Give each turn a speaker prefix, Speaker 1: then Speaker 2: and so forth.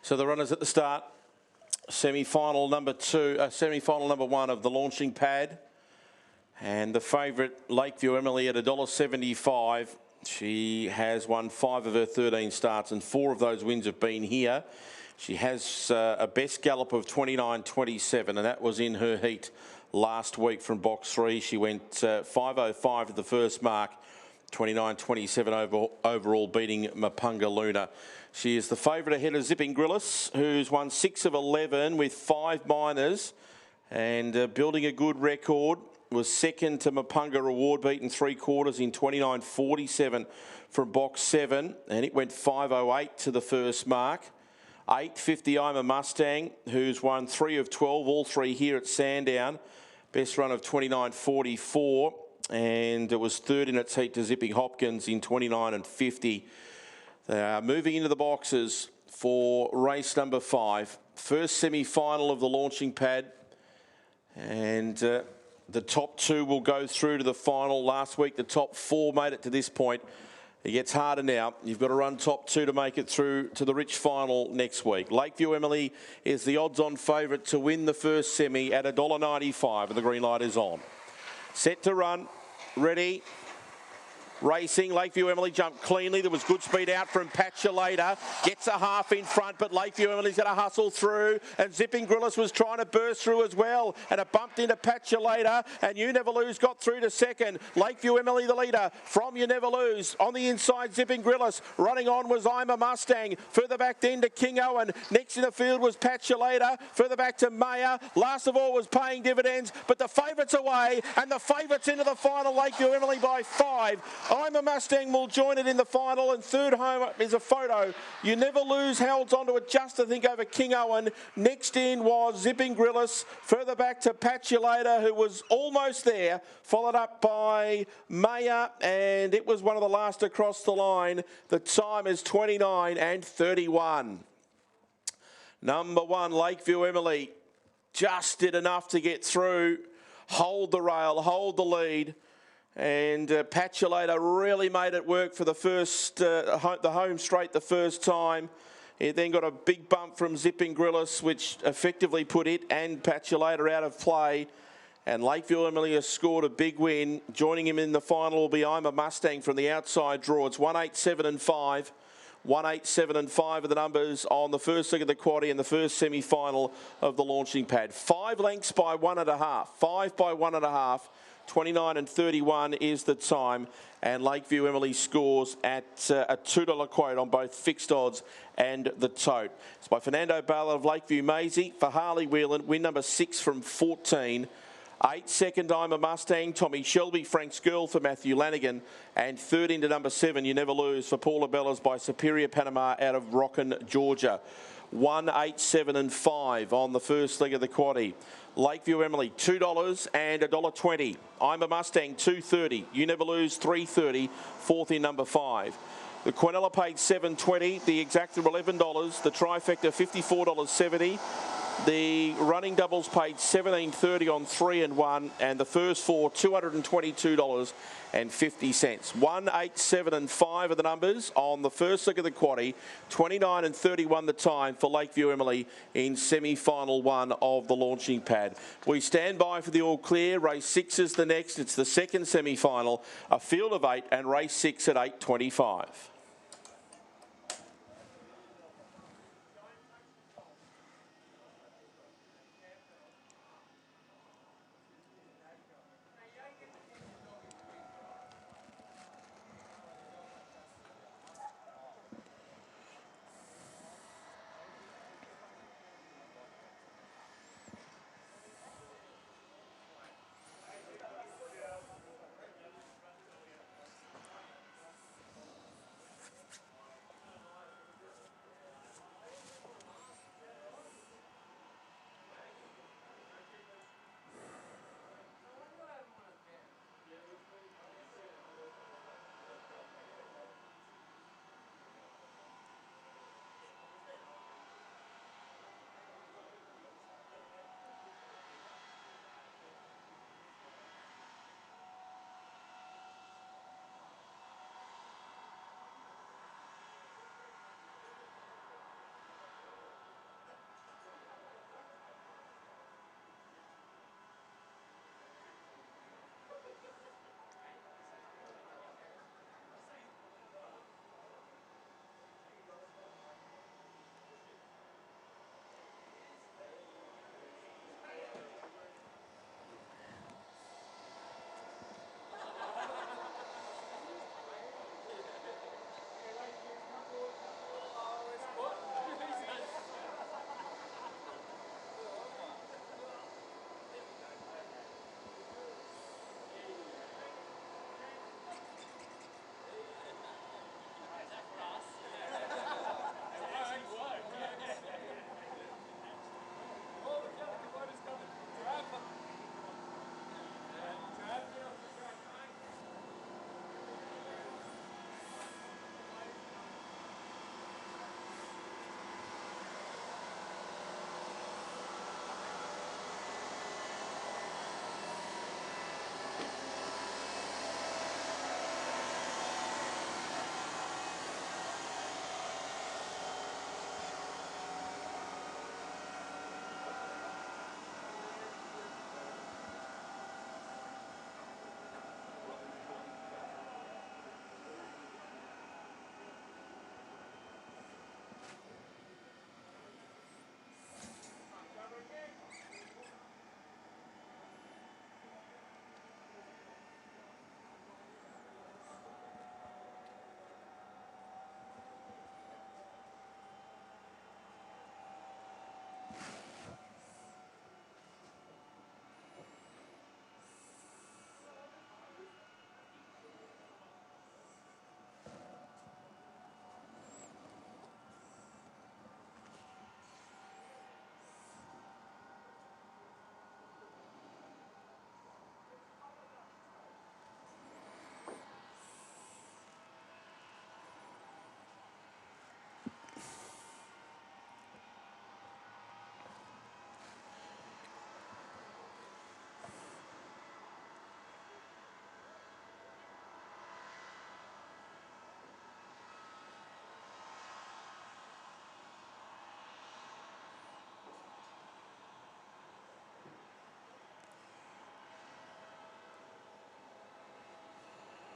Speaker 1: So the runners at the start, semi-final number one of the launching pad. And the favourite, Lakeview Emily, at $1.75. She has won 5 of her 13 starts, and 4 of those wins have been here. She has a best gallop of 29.27, and that was in her heat last week from box 3. She went 5.05 at the first mark, 29.27 overall, beating Mapunga Luna. She is the favourite ahead of Zipping Grillis, who's won 6 of 11 with 5 minors and building a good record. Was second to Mapunga Reward, beaten 3/4 in 29.47 from box 7, and it went 5.08 to the first mark. 8.50 I'm a Mustang, who's won 3 of 12, all 3 here at Sandown. Best run of 29.44, and it was third in its heat to Zipping Hopkins in 29.50. They are moving into the boxes for race number 5. First semi-final of the launching pad, and the top 2 will go through to the final. Last week, the top 4 made it to this point. It gets harder now. You've got to run top 2 to make it through to the Rich final next week. Lakeview Emily is the odds-on favourite to win the first semi at $1.95, and the green light is on. Set to run. Ready. Racing. Lakeview Emily jumped cleanly. There was good speed out from Patchalata. Gets a half in front, but Lakeview Emily's going to hustle through. And Zipping Grillis was trying to burst through as well. And it bumped into Patchalata. And You Never Lose got through to second. Lakeview Emily the leader from You Never Lose. On the inside, Zipping Grillis. Running on was I'm a Mustang. Further back then to King Owen. Next in the field was Patchalata. Further back to Maya. Last of all was Paying Dividends. But the favourites away. And the favourites into the final. Lakeview Emily by 5. I'm a Mustang will join it in the final, and third home is a photo. You Never Lose holds onto it just, I think, over King Owen. Next in was Zipping Grillis. Further back to Patchalata, who was almost there, followed up by Maya, and it was one of the last across the line. The time is 29.31. Number 1, Lakeview Emily, just did enough to get through, hold the rail, hold the lead. And Patchalata really made it work for the home straight the first time. It then got a big bump from Zipping Grillis, which effectively put it and Patchalata out of play. And Lakeview Emily has scored a big win. Joining him in the final will be I'm a Mustang from the outside draw. It's 187 and 5. 187 and 5 are the numbers on the first leg of the quaddie and the first semi-final of the launching pad. 5 lengths by 1.5. 5 by 1.5. 29.31 is the time, and Lakeview Emily scores at a $2 quote on both fixed odds and the tote. It's by Fernando Bala of Lakeview Maisie for Harley Whelan, win number 6 from 14. 8 second I'm a Mustang, Tommy Shelby, Frank's Girl for Matthew Lanigan, and third into number 7, You Never Lose for Paula Bellas by Superior Panama out of Rockin, Georgia. 187 and 5 on the first leg of the quaddie. Lakeview Emily $2 and $1.20. I'm a Mustang $2.30. You Never Lose $3.30. Fourth in number 5. The Quinella paid $7.20. The Exacta $11. The Trifecta $54.70. The running doubles paid $17.30 on 3 and 1, and the first 4 $222.50. 187 and 5 are the numbers on the first leg of the quaddie. 29.31 the time for Lakeview Emily in semi-final 1 of the launching pad. We stand by for the all clear. Race 6 is the next. It's the second semi-final, a field of 8, and race 6 at 8.25.